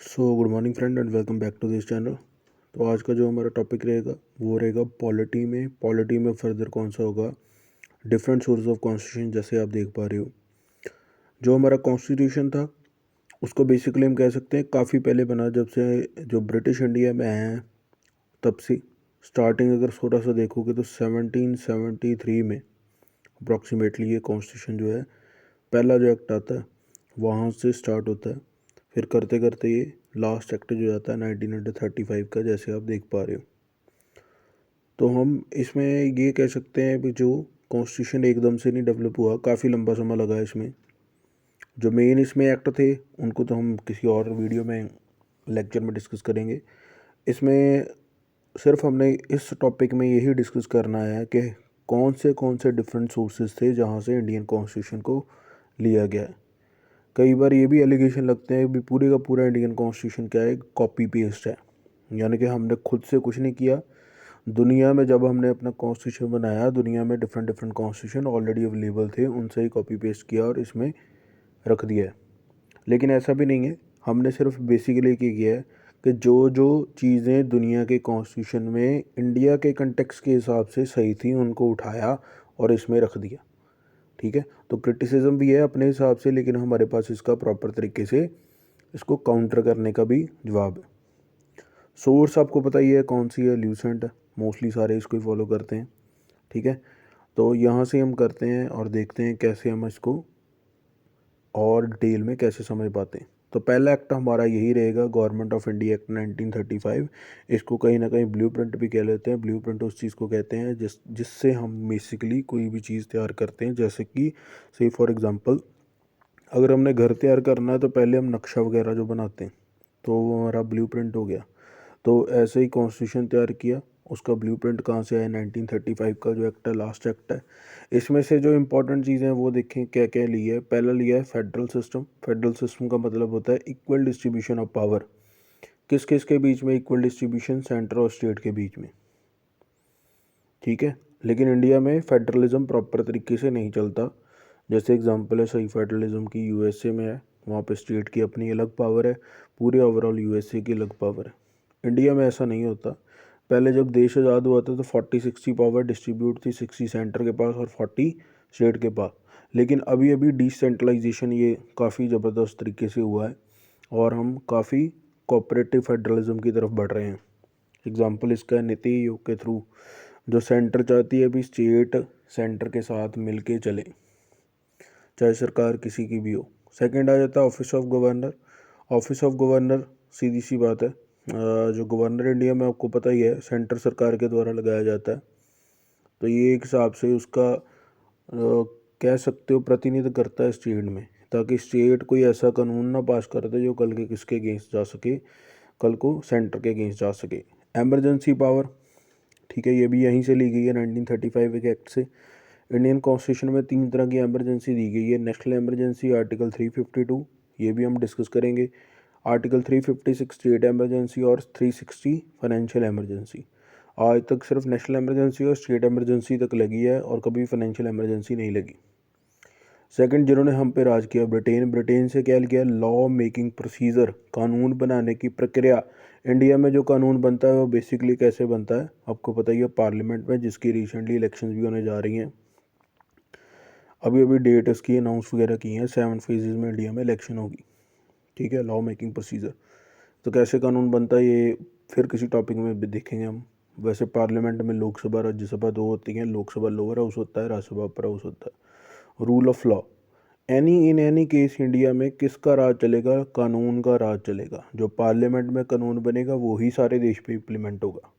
Good morning friend and welcome back to this channel. तो आज का जो हमारा टॉपिक रहेगा वो रहेगा पॉलिटी में फर्दर कौन सा होगा, डिफरेंट सोर्स ऑफ कॉन्स्टिट्यूशन। जैसे आप देख पा रहे हो, जो हमारा कॉन्स्टिट्यूशन था उसको बेसिकली हम कह सकते हैं काफ़ी पहले बना, जब से जो ब्रिटिश इंडिया में आए हैं तब से। स्टार्टिंग अगर थोड़ा सा देखोगे तो 1773 में अप्रॉक्सीमेटली ये कॉन्स्टिट्यूशन जो है, पहला जो एक्ट आता है वहाँ से स्टार्ट होता है। फिर करते करते ये लास्ट एक्ट जो जाता है 1935 का, जैसे आप देख पा रहे हो। तो हम इसमें ये कह सकते हैं कि जो कॉन्स्टिट्यूशन एकदम से नहीं डेवलप हुआ, काफ़ी लंबा समय लगा इसमें। जो मेन इसमें एक्ट थे उनको तो हम किसी और वीडियो में, लेक्चर में डिस्कस करेंगे। इसमें सिर्फ हमने इस टॉपिक में यही डिस्कस करना है कि कौन से डिफरेंट सोर्सेज थे जहाँ से इंडियन कॉन्स्टिट्यूशन को लिया गया है। कई बार ये भी एलिगेशन लगते हैं कि पूरे का पूरा इंडियन कॉन्स्टिट्यूशन क्या है, कॉपी पेस्ट है, यानी कि हमने खुद से कुछ नहीं किया। दुनिया में जब हमने अपना कॉन्स्टिट्यूशन बनाया, दुनिया में different different constitution already available थे, उनसे ही कॉपी पेस्ट किया और इसमें रख दिया है। लेकिन ऐसा भी नहीं है, हमने सिर्फ बेसिकली क्या किया है कि जो जो चीज़ें दुनिया के कॉन्स्टिट्यूशन में इंडिया के कंटेक्स्ट के हिसाब से सही थी उनको उठाया और इसमें रख दिया। ठीक है, तो क्रिटिसिज्म भी है अपने हिसाब से, लेकिन हमारे पास इसका प्रॉपर तरीके से इसको काउंटर करने का भी जवाब है। सोर्स आपको पता ही है कौन सी है, ल्यूसेंट है। मोस्टली सारे इसको ही फॉलो करते हैं। ठीक है, तो यहाँ से हम करते हैं और देखते हैं कैसे हम इसको और डिटेल में कैसे समझ पाते हैं। तो पहला एक्ट हमारा यही रहेगा, गवर्नमेंट ऑफ इंडिया एक्ट 1935। इसको कहीं ना कहीं ब्लूप्रिंट भी कह लेते हैं। ब्लूप्रिंट उस चीज़ को कहते हैं जिससे हम बेसिकली कोई भी चीज़ तैयार करते हैं। जैसे कि से फॉर एग्जांपल, अगर हमने घर तैयार करना है तो पहले हम नक्शा वगैरह जो बनाते हैं, तो वो हमारा ब्लूप्रिंट हो गया। तो ऐसे ही कॉन्स्टिट्यूशन तैयार किया, उसका ब्लूप्रिंट कहाँ से आया, 1935 का जो एक्ट है, लास्ट एक्ट है। इसमें से जो इंपॉर्टेंट चीज़ें हैं वो देखें क्या क्या लिया है। पहला लिया है फेडरल सिस्टम। फेडरल सिस्टम का मतलब होता है इक्वल डिस्ट्रीब्यूशन ऑफ पावर। किस किस के बीच में इक्वल डिस्ट्रीब्यूशन, सेंटर और स्टेट के बीच में। ठीक है, लेकिन इंडिया में फेडरलिज्म प्रॉपर तरीके से नहीं चलता। जैसे एग्जांपल है सही फेडरलिज्म की, यूएसए में है, वहाँ पे स्टेट की अपनी अलग पावर है, पूरे ओवरऑल यूएसए की अलग पावर है। इंडिया में ऐसा नहीं होता। पहले जब देश आज़ाद हुआ था तो 40-60 पावर डिस्ट्रीब्यूट थी, 60 सेंटर के पास और 40 स्टेट के पास। लेकिन अभी अभी डिसेंट्रलाइजेशन ये काफ़ी ज़बरदस्त तरीके से हुआ है और हम काफ़ी कोऑपरेटिव फेडरलिज्म की तरफ बढ़ रहे हैं। एग्जाम्पल इसका है नीति आयोग के थ्रू, जो सेंटर चाहती है अभी स्टेट सेंटर के साथ मिलके चले, चाहे सरकार किसी की भी हो। सेकंड आ जाता है office of governor. Office of governor सीधी सी बात है, जो गवर्नर इंडिया में आपको पता ही है सेंटर सरकार के द्वारा लगाया जाता है। तो ये एक हिसाब से उसका कह सकते हो प्रतिनिधित्व करता है स्टेट में, ताकि स्टेट कोई ऐसा कानून ना पास कर दे जो कल के किसके अगेंस्ट जा सके, कल को सेंटर के अगेंस्ट जा सके। एमरजेंसी पावर, ठीक है, ये भी यहीं से ली गई है 1935 के एक्ट से। इंडियन कॉन्स्टिट्यूशन में 3 तरह की एमरजेंसी दी गई है। नेशनल एमरजेंसी आर्टिकल 352, ये भी हम डिस्कस करेंगे। आर्टिकल 356 स्टेट एमरजेंसी और 360 फाइनेंशियल एमरजेंसी। आज तक सिर्फ नेशनल एमरजेंसी और स्टेट एमरजेंसी तक लगी है और कभी फाइनेंशियल एमरजेंसी नहीं लगी। सेकंड, जिन्होंने हम पे राज किया, ब्रिटेन। ब्रिटेन से क्या लिया, लॉ मेकिंग प्रोसीजर, कानून बनाने की प्रक्रिया। इंडिया में जो कानून बनता है वो बेसिकली कैसे बनता है आपको पता ही है, पार्लियामेंट में, जिसकी रिसेंटली इलेक्शंस भी होने जा रही हैं। अभी अभी डेट इसकी अनाउंस वगैरह की हैं, 7 फेजेज़ में इंडिया में इलेक्शन होगी। ठीक है, लॉ मेकिंग प्रोसीजर। तो कैसे कानून बनता है ये फिर किसी टॉपिक में भी देखेंगे हम। वैसे पार्लियामेंट में लोकसभा राज्यसभा दो होती हैं। लोकसभा लोअर हाउस होता है, राज्यसभा अपर हाउस होता है। Rule of law, any case India में किसका राज चलेगा, कानून का राज चलेगा। जो पार्लियामेंट में कानून बनेगा वो ही सारे देश पे इम्प्लीमेंट होगा।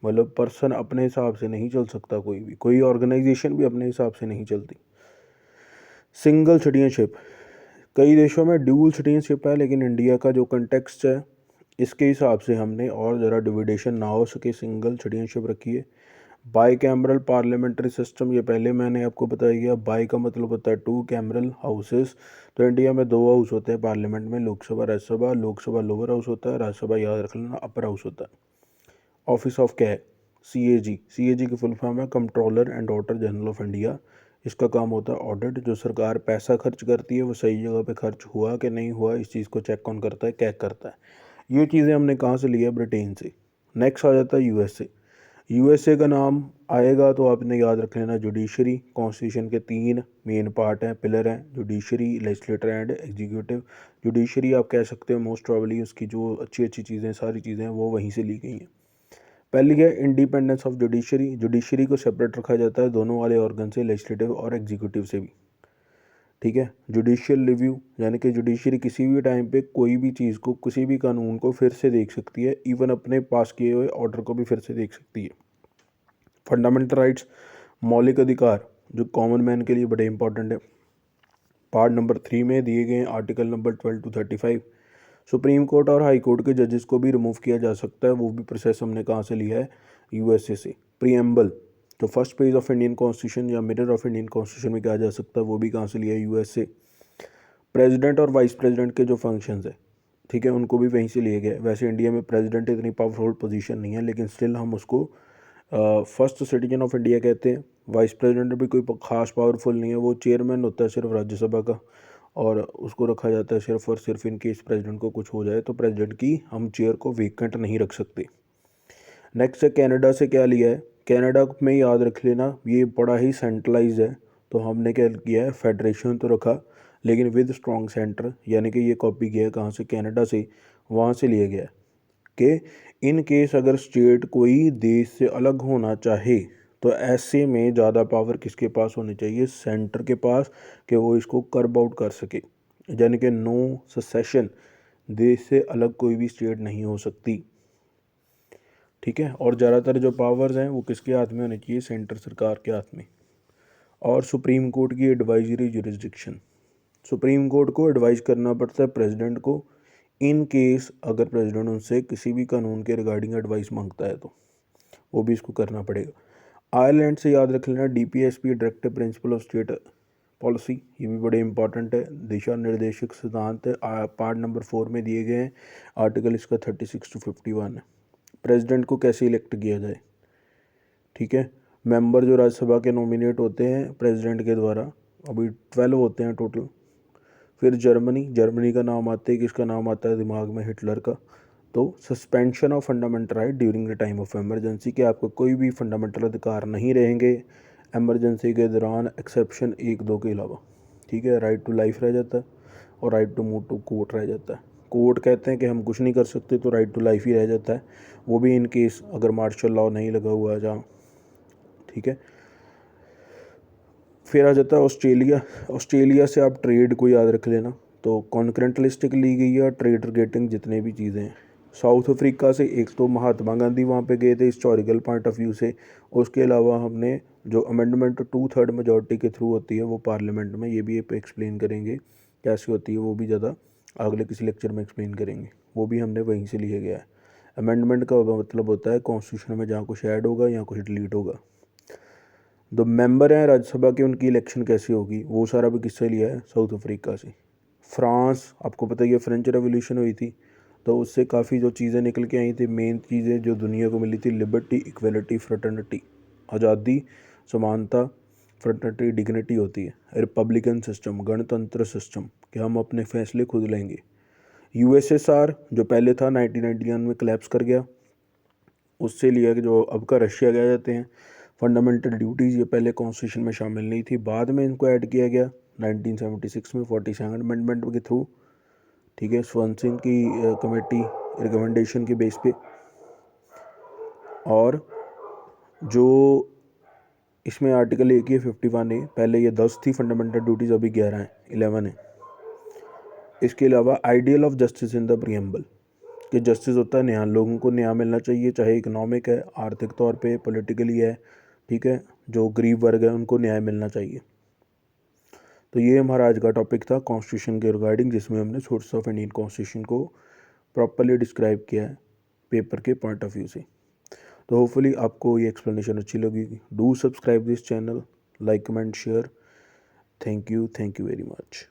मतलब पर्सन अपने हिसाब से नहीं चल सकता, कोई भी, कोई ऑर्गेनाइजेशन भी अपने हिसाब से नहीं चलती। सिंगल सिटीजनशिप, कई देशों में ड्यूल सिटीजनशिप है, लेकिन इंडिया का जो कंटेक्स्ट है इसके हिसाब से हमने और ज़रा डिविडेशन ना हो सके सिंगल सिटीजनशिप रखी है। बाई कैमरल पार्लियामेंट्री सिस्टम, ये पहले मैंने आपको बताया गया। बाई का मतलब होता है 2 कैमरल हाउसेस। तो इंडिया में 2 हाउस होते हैं पार्लियामेंट में, लोकसभा राज्यसभा। लोकसभा लोअर हाउस होता है, राज्यसभा याद रख लेना अपर हाउस होता है। ऑफिस ऑफ क्या है, CAG। CAG की फुल फॉर्म है controller and auditor general of India. इसका काम होता है ऑडिट। जो सरकार पैसा खर्च करती है वो सही जगह पे खर्च हुआ कि नहीं हुआ, इस चीज़ को चेक कौन करता है, कैग करता है। ये चीज़ें हमने कहाँ से लिया, ब्रिटेन से। नेक्स्ट आ जाता है यूएसए। यूएसए का नाम आएगा तो आपने याद रख लेना जुडिशरी। कॉन्स्टिट्यूशन के 3 मेन पार्ट हैं, पिलर हैं, judiciary, legislator and executive. Judiciary आप कह सकते हो मोस्ट प्रॉब्ली उसकी जो अच्छी अच्छी चीज़ें, सारी चीज़ें हैं वो वहीं से ली गई हैं। पहली है इंडिपेंडेंस ऑफ जुडिशरी। जुडिशरी को सेपरेट रखा जाता है दोनों वाले ऑर्गन से, लेजिस्लेटिव और एग्जीक्यूटिव से भी। ठीक है। जुडिशियल रिव्यू, यानी कि जुडिशरी किसी भी टाइम पे कोई भी चीज़ को, किसी भी कानून को फिर से देख सकती है, इवन अपने पास किए हुए ऑर्डर को भी फिर से देख सकती है। फंडामेंटल राइट्स, मौलिक अधिकार, जो कॉमन मैन के लिए बड़े इंपॉर्टेंट है, पार्ट नंबर 3 में दिए गए हैं, article number 12 to 35। Supreme court और हाई कोर्ट के जजेस को भी रिमूव किया जा सकता है, वो भी प्रोसेस हमने कहाँ से लिया है, यूएसए से। प्रीएम्बल, जो first page of Indian constitution या मिरर ऑफ इंडियन कॉन्स्टिट्यूशन में कहा जा सकता है, वो भी कहाँ से लिया है, यूएसए। प्रेसिडेंट और वाइस प्रेसिडेंट के जो फंक्शंस है, ठीक है, उनको भी वहीं से लिए गए। वैसे इंडिया में प्रेसिडेंट इतनी पावरफुल पोजीशन नहीं है, लेकिन स्टिल हम उसको फर्स्ट सिटीजन ऑफ इंडिया कहते हैं। वाइस प्रेसिडेंट भी कोई खास पावरफुल नहीं है, वो चेयरमैन होता है सिर्फ राज्यसभा का, और उसको रखा जाता है सिर्फ और सिर्फ इन केस प्रेसिडेंट को कुछ हो जाए तो प्रेसिडेंट की हम चेयर को वेकेंट नहीं रख सकते। नेक्स्ट है कनाडा से क्या लिया है। कनाडा में याद रख लेना ये बड़ा ही सेंट्रलाइज है, तो हमने क्या किया है, फेडरेशन तो रखा लेकिन विद स्ट्रॉन्ग सेंटर, यानी कि ये कॉपी किया है कहाँ से, कनाडा से। वहाँ से लिया गया कि इन केस अगर स्टेट कोई देश से अलग होना चाहे तो ऐसे में ज़्यादा पावर किसके पास होनी चाहिए, सेंटर के पास, कि वो इसको कर्ब आउट कर सके। यानी कि नो सेसेशन, देश से अलग कोई भी स्टेट नहीं हो सकती। ठीक है। और ज़्यादातर जो पावर्स हैं वो किसके हाथ में होनी चाहिए, सेंटर सरकार के हाथ में। और सुप्रीम कोर्ट की एडवाइजरी जुरिस्डिक्शन, सुप्रीम कोर्ट को एडवाइस करना पड़ता है प्रेसिडेंट को, इन केस अगर प्रेसिडेंट उनसे किसी भी कानून के रिगार्डिंग एडवाइस मांगता है तो वो भी इसको करना पड़ेगा। आयरलैंड से याद रख लेना DPSP, directive principle of state policy, ये भी बड़े इंपॉर्टेंट है। दिशा निर्देशक सिद्धांत पार्ट नंबर 4 में दिए गए हैं, आर्टिकल इसका 36 to 51 है। प्रेसिडेंट को कैसे इलेक्ट किया जाए, ठीक है। मेंबर जो राज्यसभा के नॉमिनेट होते हैं प्रेसिडेंट के द्वारा, अभी 12 होते हैं टोटल। फिर जर्मनी का नाम आता है, किसका नाम आता है दिमाग में, हिटलर का। तो suspension of fundamental right during the time of emergency, कि आपको कोई भी फंडामेंटल अधिकार नहीं रहेंगे इमरजेंसी के दौरान, एक्सेप्शन 1-2 के अलावा। ठीक है। राइट टू लाइफ रह जाता है और right to move to court रह जाता है। कोर्ट कहते हैं कि हम कुछ नहीं कर सकते, तो राइट टू लाइफ ही रह जाता है, वो भी इन केस अगर मार्शल लॉ नहीं लगा हुआ है जहाँ। ठीक है। फिर आ जाता है ऑस्ट्रेलिया। ऑस्ट्रेलिया से आप ट्रेड को याद रख लेना, तो कॉन्करेंट लिस्टिक ली गई है, ट्रेड गेटिंग जितने भी चीज़ें हैं। साउथ अफ्रीका से एक तो महात्मा गांधी वहाँ पे गए थे हिस्टोरिकल पॉइंट ऑफ व्यू से, उसके अलावा हमने जो अमेंडमेंट 2/3 मेजॉरिटी के थ्रू होती है वो पार्लियामेंट में, ये भी एक्सप्लेन करेंगे कैसे होती है, वो भी ज़्यादा अगले किसी लेक्चर में एक्सप्लेन करेंगे, वो भी हमने वहीं से लिया गया है। अमेंडमेंट का मतलब होता है कॉन्स्टिट्यूशन में जहाँ कुछ ऐड होगा या कुछ डिलीट होगा। जो मेंबर हैं राज्यसभा के, उनकी इलेक्शन कैसी होगी, वो सारा भी किससे लिया है, साउथ अफ्रीका से। फ्रांस, आपको पता ही है फ्रेंच रेवोल्यूशन हुई थी, तो उससे काफ़ी जो चीज़ें निकल के आई थी, मेन चीज़ें जो दुनिया को मिली थी, लिबर्टी, इक्वलिटी, फ्रेटर्निटी, आज़ादी, समानता, फ्रेटर्निटी, डिग्निटी होती है। रिपब्लिकन सिस्टम, गणतंत्र सिस्टम, कि हम अपने फैसले खुद लेंगे। यूएसएसआर जो पहले था 1991 में क्लैप्स कर गया, उससे लिया कि जो अब का रशिया कह जाते हैं। फंडामेंटल ड्यूटीज़ ये पहले कॉन्स्टिट्यूशन में शामिल नहीं थी, बाद में इनको ऐड किया गया 1976 में 47 अमेंडमेंट के थ्रू। ठीक है। स्वंसिंग की कमेटी रिकमेंडेशन के बेस पे। और जो इसमें आर्टिकल 1 है 51A, पहले ये 10 थी फंडामेंटल ड्यूटीज़, अभी 11 है, 11 है। इसके अलावा ideal of justice in the preamble, कि जस्टिस होता है न्याय, लोगों को न्याय मिलना चाहिए, चाहे इकोनॉमिक है, आर्थिक तौर पे, पॉलिटिकली है। ठीक है। जो गरीब वर्ग है उनको न्याय मिलना चाहिए। तो ये हमारा आज का टॉपिक था कॉन्स्टिट्यूशन के रिगार्डिंग, जिसमें हमने सोर्स ऑफ इंडियन कॉन्स्टिट्यूशन को प्रॉपर्ली डिस्क्राइब किया है पेपर के पॉइंट ऑफ व्यू से। तो होपफुली आपको ये एक्सप्लेनेशन अच्छी लगेगी। Do subscribe this channel, like, comment, share. Thank you very much.